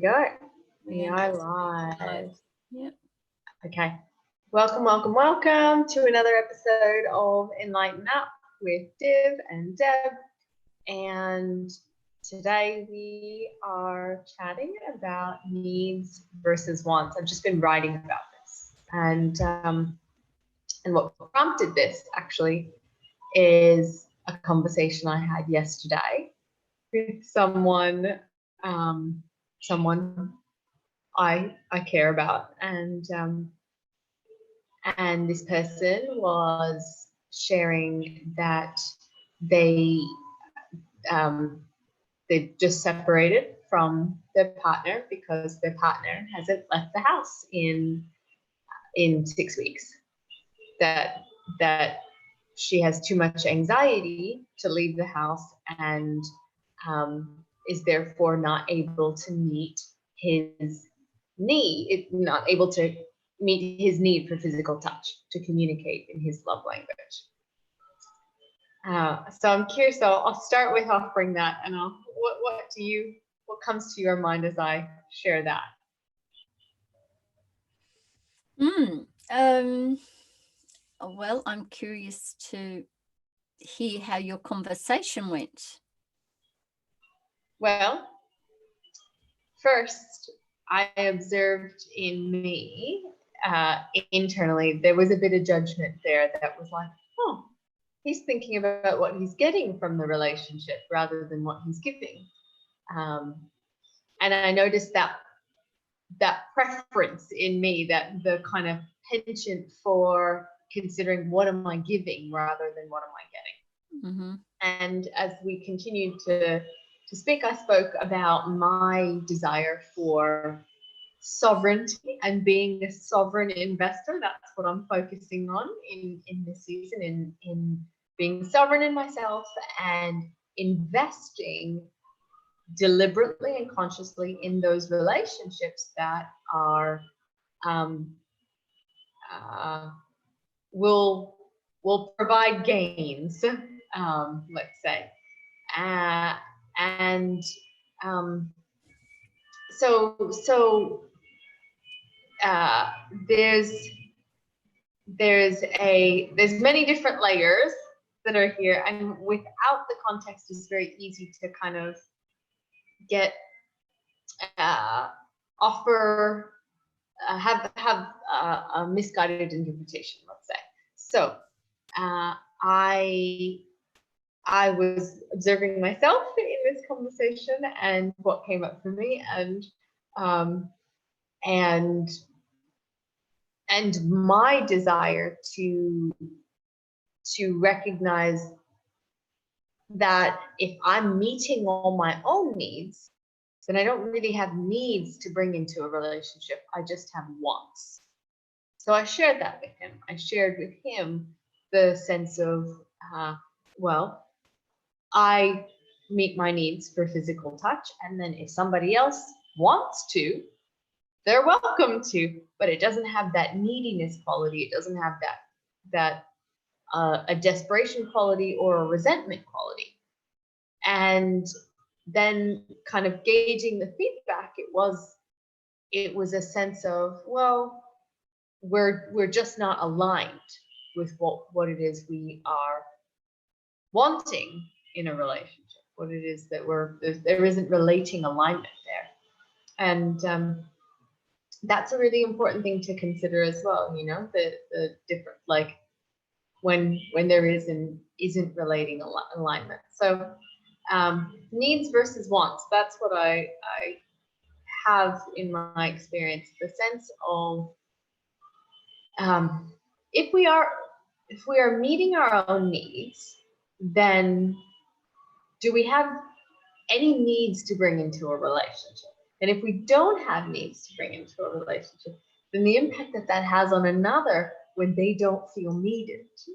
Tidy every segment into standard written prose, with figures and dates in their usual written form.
go. We Yeah, are live. Yep. Okay. Welcome to another episode of Enlighten Up with Div and Deb. And today we are chatting about needs versus wants. I've just been writing about this. And what prompted this actually is a conversation I had yesterday with someone I care about, and this person was sharing that they they've just separated from their partner because their partner hasn't left the house in 6 weeks. That she has too much anxiety to leave the house and is therefore not able to meet his not able to meet his need for physical touch, to communicate in his love language. So I'm curious. So I'll start with offering that, and what comes to your mind as I share that? Well, I'm curious to hear how your conversation went. Well, first, I observed in me internally, there was a bit of judgment there that was like, oh, he's thinking about what he's getting from the relationship rather than what he's giving. And I noticed that preference in me, that the kind of penchant for considering what am I giving rather than what am I getting. Mm-hmm. And as we continued to speak, I spoke about my desire for sovereignty and being a sovereign investor. That's what I'm focusing on in this season, in being sovereign in myself and investing deliberately and consciously in those relationships that are will provide gains, let's say, and so there's many different layers that are here, and without the context, it's very easy to kind of get offer have a misguided interpretation, let's say. So I was observing myself in this conversation and what came up for me, and my desire to recognize that if I'm meeting all my own needs, then I don't really have needs to bring into a relationship. I just have wants. So I shared that with him. I shared with him the sense of, well, I meet my needs for physical touch, and then if somebody else wants to, they're welcome to, but it doesn't have that neediness quality. It doesn't have that a desperation quality or a resentment quality. And then kind of gauging the feedback, it was a sense of, well, we're just not aligned with what it is we are wanting in a relationship, what it is that there isn't relating alignment there. And that's a really important thing to consider as well, the different, like when there isn't relating alignment. So needs versus wants, that's what I have in my experience, the sense of if we are meeting our own needs, then do we have any needs to bring into a relationship? And if we don't have needs to bring into a relationship, then the impact that has on another when they don't feel needed. So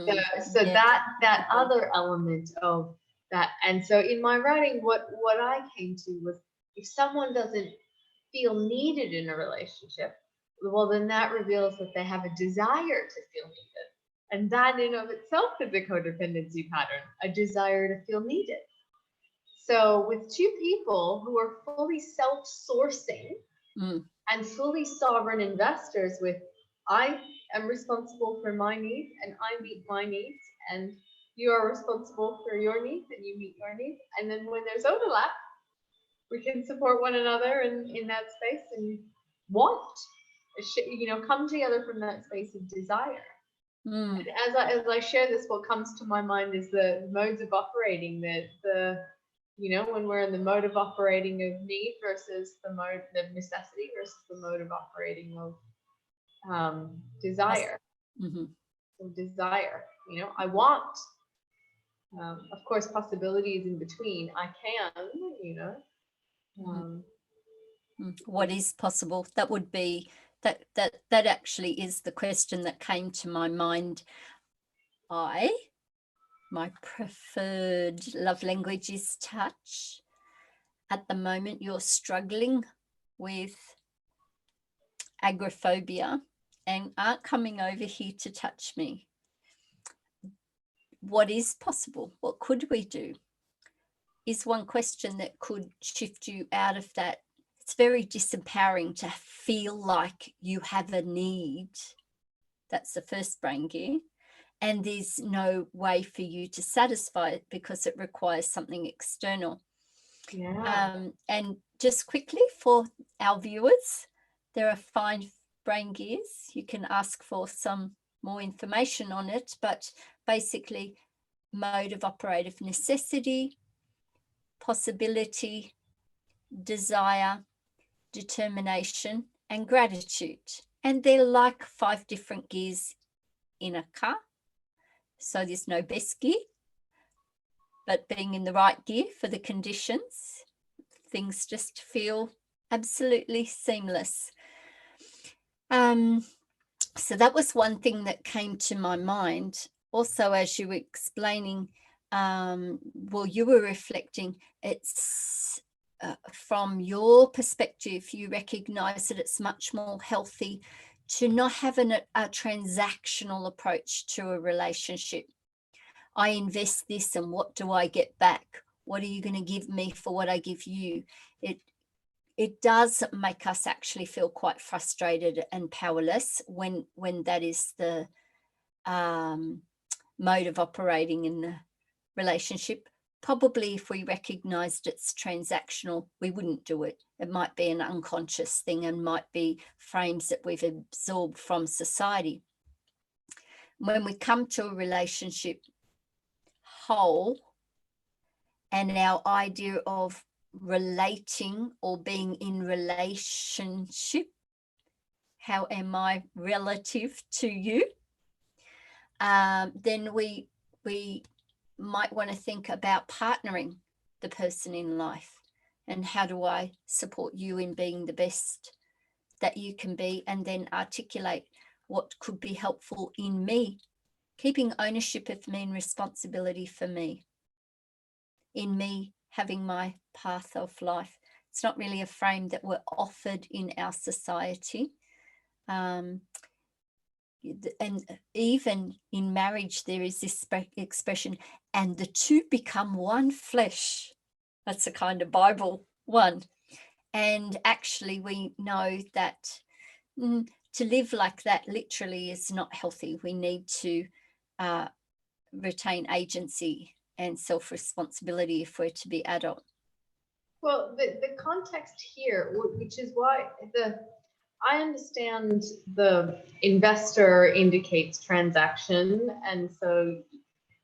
yes. that other element of that. And so in my writing, what I came to was, if someone doesn't feel needed in a relationship, well, then that reveals that they have a desire to feel needed. And that in of itself is a codependency pattern, a desire to feel needed. So with two people who are fully self-sourcing and fully sovereign investors with, I am responsible for my needs and I meet my needs, and you are responsible for your needs and you meet your needs. And then when there's overlap, we can support one another in that space and want, come together from that space of desire. As I share this, what comes to my mind is the modes of operating, when we're in the mode of operating of need versus the mode of necessity versus the mode of operating of desire. So desire, I want. Of course, possibilities in between. I can, what is possible? That would be that actually is the question that came to my mind. My preferred love language is touch. At the moment, you're struggling with agoraphobia and aren't coming over here to touch me. What is possible? What could we do? Is one question that could shift you out of that. It's very disempowering to feel like you have a need. That's the first brain gear. And there's no way for you to satisfy it because it requires something external. Yeah. And just quickly for our viewers, there are 5 brain gears. You can ask for some more information on it, but basically mode of operative necessity, possibility, desire, determination, and gratitude. And they're like 5 different gears in a car. So there's no best gear, but being in the right gear for the conditions, things just feel absolutely seamless. So that was one thing that came to my mind. Also, as you were explaining, you were reflecting, it's from your perspective, you recognize that it's much more healthy to not have a transactional approach to a relationship. I invest this and what do I get back? What are you going to give me for what I give you? It does make us actually feel quite frustrated and powerless when that is the mode of operating in the relationship. Probably if we recognized it's transactional, we wouldn't do it. It might be an unconscious thing and might be frames that we've absorbed from society. When we come to a relationship whole, and our idea of relating or being in relationship, how am I relative to you? Then we might want to think about partnering the person in life, and how do I support you in being the best that you can be, and then articulate what could be helpful in me, keeping ownership of me and responsibility for me, in me having my path of life. It's not really a frame that we're offered in our society. And even in marriage, there is this expression, and the two become one flesh. That's a kind of Bible one. And actually, we know that to live like that literally is not healthy. We need to retain agency and self-responsibility if we're to be adult. Well, the context here, which is why I understand the investor indicates transaction, and so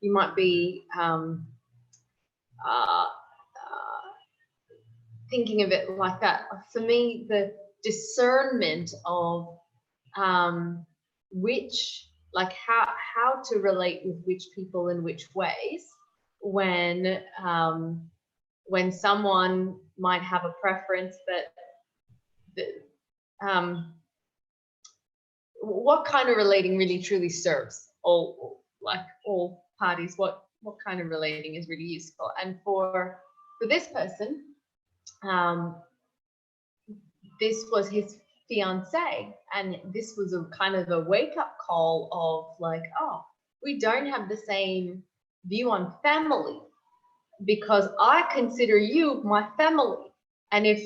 you might be thinking of it like that. For me, the discernment of how to relate with which people in which ways, when someone might have a preference what kind of relating really truly serves all parties, what kind of relating is really useful. And for this person, this was his fiance, and this was a kind of a wake-up call of like, oh, we don't have the same view on family. because I consider you my family. And if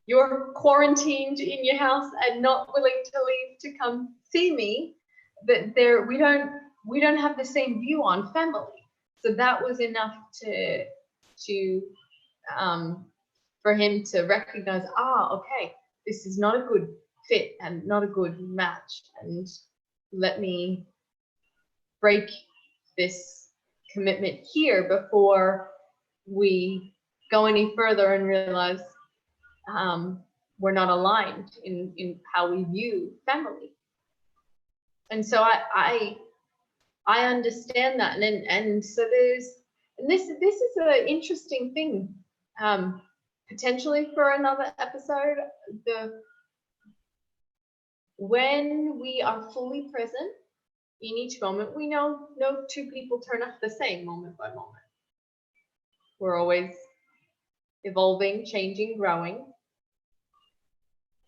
you're quarantined in your house and not willing to leave to come see me, that we don't have the same view on family. So that was enough to for him to recognize, okay, this is not a good fit and not a good match, and let me break this commitment here before we go any further and realize we're not aligned in how we view family. And so I understand that, and so this is an interesting thing, potentially for another episode. When we are fully present in each moment, we know no two people turn up the same moment by moment. We're always evolving, changing, growing.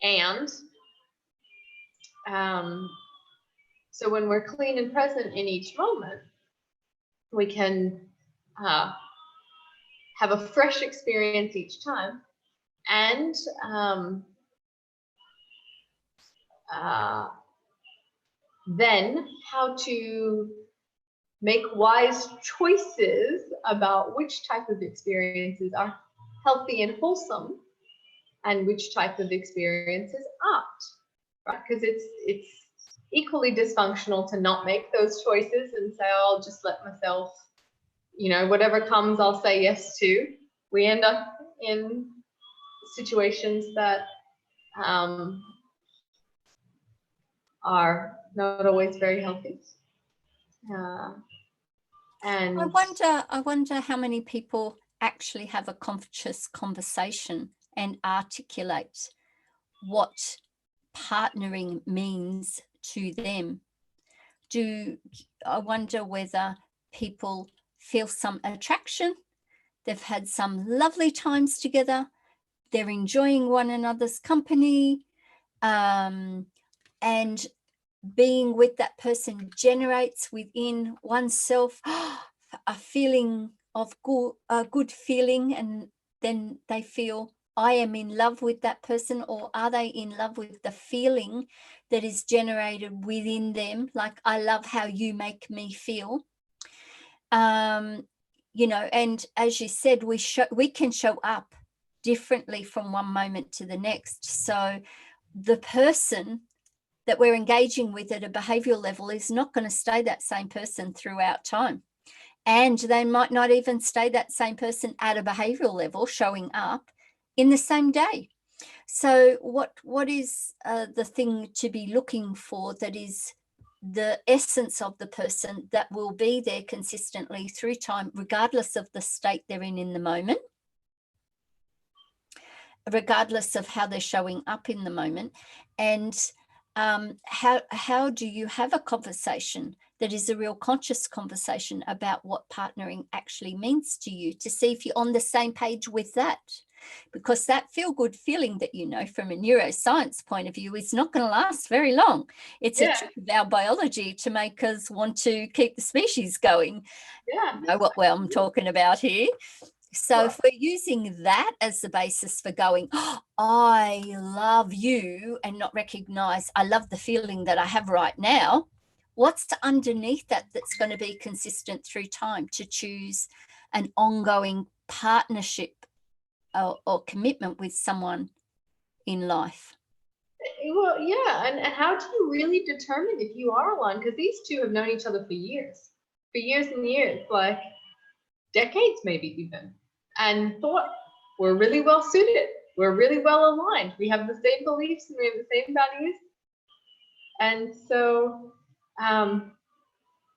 And so when we're clean and present in each moment, we can have a fresh experience each time, and then how to make wise choices about which type of experiences are healthy and wholesome and which type of experiences aren't, right? Because it's equally dysfunctional to not make those choices and say, oh, I'll just let myself, whatever comes, I'll say yes to. We end up in situations that are not always very healthy. And I wonder how many people actually have a conscious conversation and articulate what partnering means to them. I wonder whether people feel some attraction, they've had some lovely times together, they're enjoying one another's company, and being with that person generates within oneself a feeling of a good feeling, and then they feel, I am in love with that person, or are they in love with the feeling that is generated within them? Like, I love how you make me feel. And as you said, we can show up differently from one moment to the next. So the person that we're engaging with at a behavioral level is not going to stay that same person throughout time. And they might not even stay that same person at a behavioral level showing up in the same day. So what is the thing to be looking for that is the essence of the person that will be there consistently through time, regardless of the state they're in the moment, regardless of how they're showing up in the moment? And how do you have a conversation that is a real conscious conversation about what partnering actually means to you, to see if you're on the same page with that? Because that feel-good feeling that from a neuroscience point of view is not going to last very long. It's a trick of our biology to make us want to keep the species going. You know what I'm talking about here. So if we're using that as the basis for going, I love you, and not recognize I love the feeling that I have right now, what's underneath that that's going to be consistent through time to choose an ongoing partnership or commitment with someone in life? Well, yeah, and how do you really determine if you are aligned? Because these two have known each other for years and years, like decades maybe even, and thought we're really well suited, we're really well aligned, we have the same beliefs and we have the same values. And so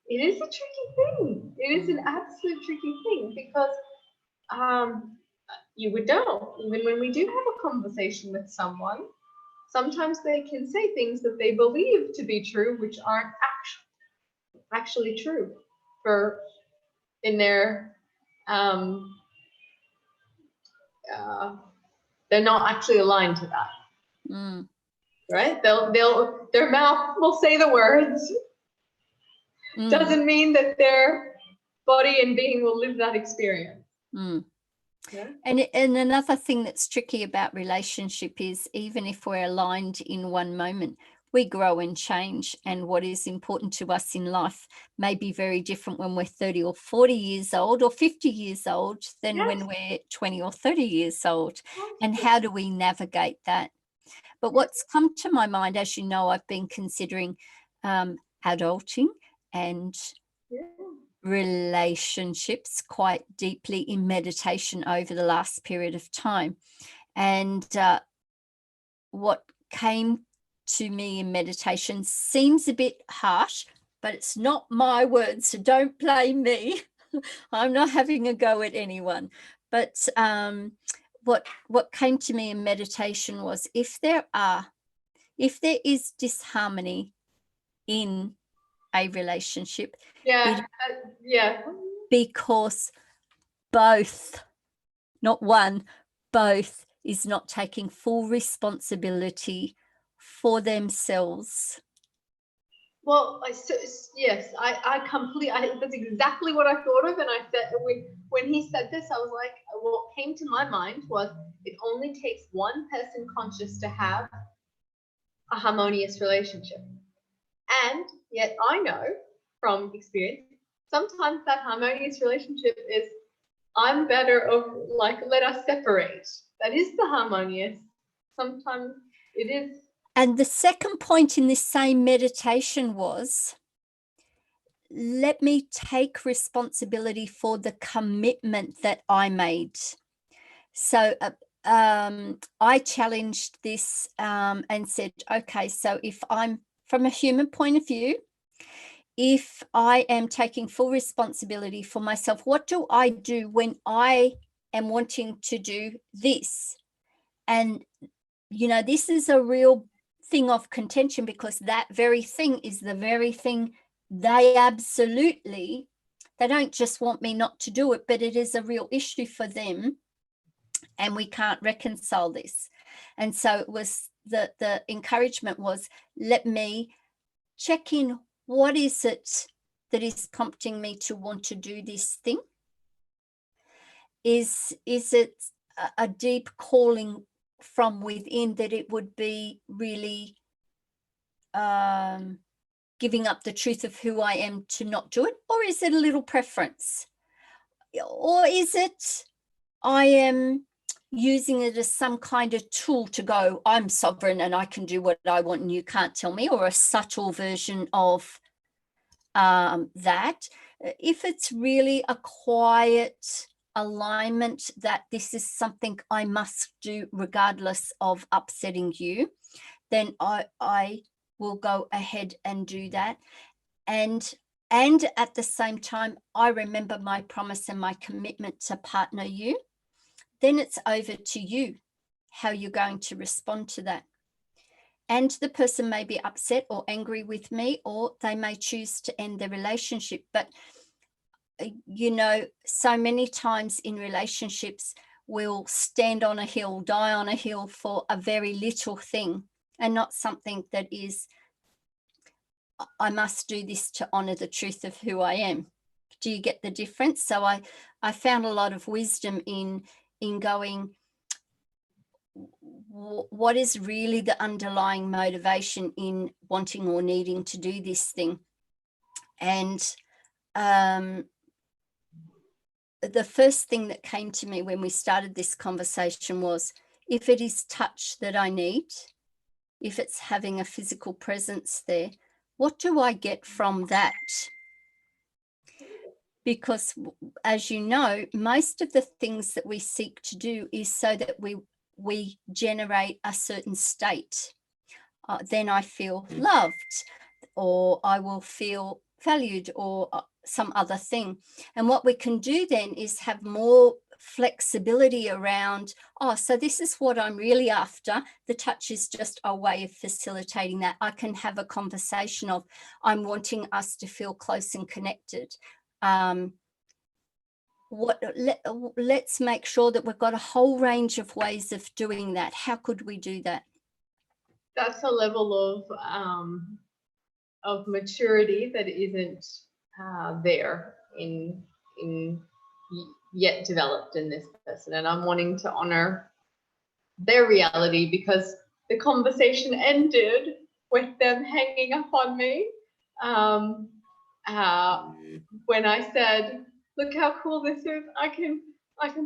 it is a tricky thing. It is an absolute tricky thing, because you would know, even when we do have a conversation with someone, sometimes they can say things that they believe to be true, which aren't actually true in their they're not actually aligned to that. Right? Their mouth will say the words. Doesn't mean that they're body and being will live that experience. Mm. Yeah. And another thing that's tricky about relationship is even if we're aligned in one moment, we grow and change. And what is important to us in life may be very different when we're 30 or 40 years old or 50 years old than Yes. when we're 20 or 30 years old. And how do we navigate that? But what's come to my mind, as you know, I've been considering adulting and Yeah. relationships quite deeply in meditation over the last period of time. And what came to me in meditation seems a bit harsh, but it's not my words, so don't blame me. I'm not having a go at anyone. But what came to me in meditation was if there is disharmony in a relationship, Yeah. Yeah. because both, not one, both is not taking full responsibility for themselves. Well, yes, I completely, that's exactly what I thought of. And I said, when he said this, I was like, what came to my mind was it only takes one person conscious to have a harmonious relationship. And yet I know from experience, sometimes that harmonious relationship is, I'm better of like, let us separate. That is the harmonious. Sometimes it is. And the second point in this same meditation was, let me take responsibility for the commitment that I made. So I challenged this and said, okay, so if I'm from a human point of view, if I am taking full responsibility for myself, what do I do when I am wanting to do this? And, this is a real thing of contention, because that very thing is the very thing they don't just want me not to do it, but it is a real issue for them. And we can't reconcile this. And so it was the encouragement was, let me check in. What is it that is prompting me to want to do this thing? Is it a deep calling from within that it would be really giving up the truth of who I am to not do it? Or is it a little preference? Or is it I am using it as some kind of tool to go, I'm sovereign and I can do what I want and you can't tell me, or a subtle version of that? If it's really a quiet alignment that this is something I must do regardless of upsetting you, then I will go ahead and do that. And at the same time, I remember my promise and my commitment to partner you. Then it's over to you how you're going to respond to that. And the person may be upset or angry with me, or they may choose to end the relationship. But, so many times in relationships, we'll stand on a hill, die on a hill for a very little thing, and not something that is, I must do this to honor the truth of who I am. Do you get the difference? So I found a lot of wisdom in going, what is really the underlying motivation in wanting or needing to do this thing? And the first thing that came to me when we started this conversation was, if it is touch that I need, if it's having a physical presence there, what do I get from that? Because, as you know, most of the things that we seek to do is so that we generate a certain state. Then I feel loved, or I will feel valued, or some other thing. And what we can do then is have more flexibility around, so this is what I'm really after. The touch is just a way of facilitating that. I can have a conversation of, I'm wanting us to feel close and connected. Let's make sure that we've got a whole range of ways of doing that. How could we do that? That's a level of maturity that isn't there in yet developed in this person, and I'm wanting to honor their reality, because the conversation ended with them hanging up on me when I said, look how cool this is, I can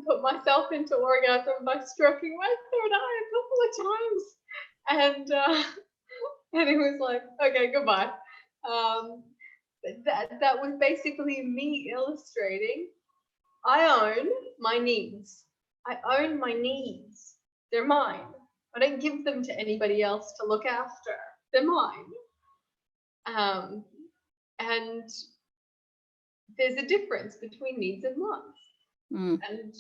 put myself into orgasm by stroking my third eye a couple of times. And it was like, okay, goodbye. That was basically me illustrating, I own my needs. I own my needs. They're mine. I don't give them to anybody else to look after. They're mine. And there's a difference between needs and wants. And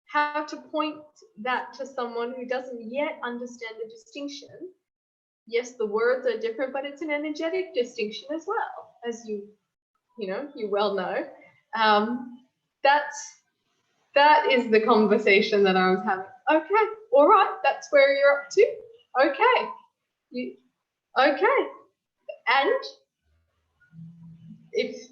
how to point that to someone who doesn't yet understand the distinction. Yes, the words are different, but it's an energetic distinction as well, as you well know. That is the conversation that I was having. Okay, all right, that's where you're up to. Okay, okay. And if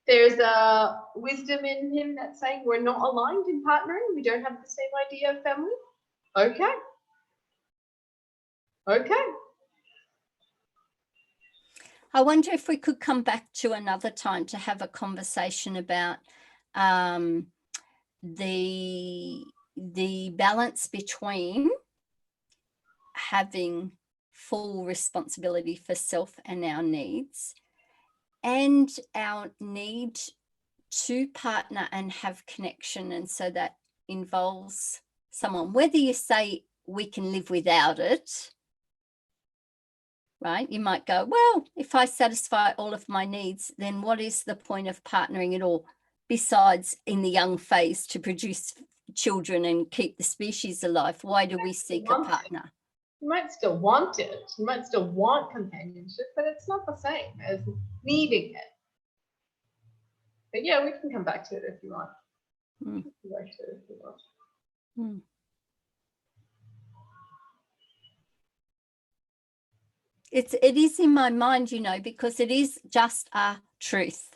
there's a wisdom in him that's saying we're not aligned in partnering, we don't have the same idea of family. Okay. Okay. I wonder if we could come back to another time to have a conversation about the balance between having full responsibility for self and our needs, and our need to partner and have connection. And so that involves someone, whether you say we can live without it, right? You might go, well, if I satisfy all of my needs, then what is the point of partnering at all, besides in the young phase to produce children and keep the species alive? Why do we seek a partner? You might still want it. You might still want companionship, but it's not the same as needing it. But yeah, we can come back to it if you want. It is in my mind, because it is just a truth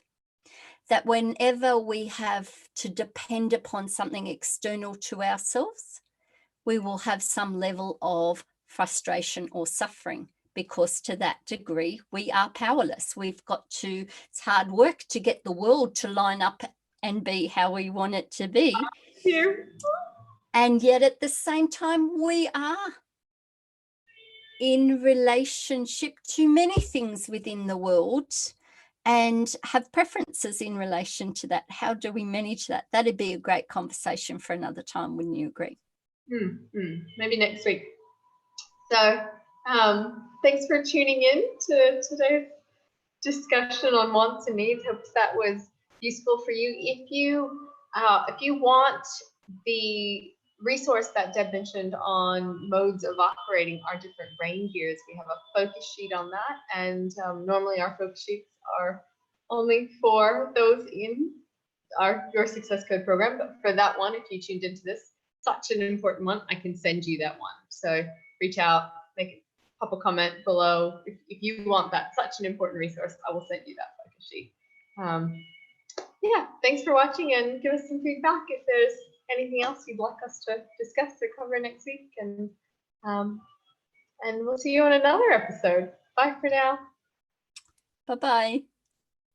that whenever we have to depend upon something external to ourselves, we will have some level of frustration or suffering, because to that degree we are powerless. We've got to, it's hard work to get the world to line up and be how we want it to be. And yet at the same time, we are in relationship to many things within the world and have preferences in relation to that. How do we manage that? That'd be a great conversation for another time, wouldn't you agree? Maybe next week. So thanks for tuning in to today's discussion on wants and needs. Hope that was useful for you. If you want the resource that Deb mentioned on modes of operating our different brain gears, we have a focus sheet on that, and normally our focus sheets are only for those in your Success Code program, but for that one, if you tuned into this, such an important one, I can send you that one. So reach out, pop a comment below if you want that. Such an important resource. I will send you that focus sheet. Yeah, thanks for watching, and give us some feedback if there's anything else you'd like us to discuss or cover next week. And we'll see you on another episode. Bye for now. Bye-bye.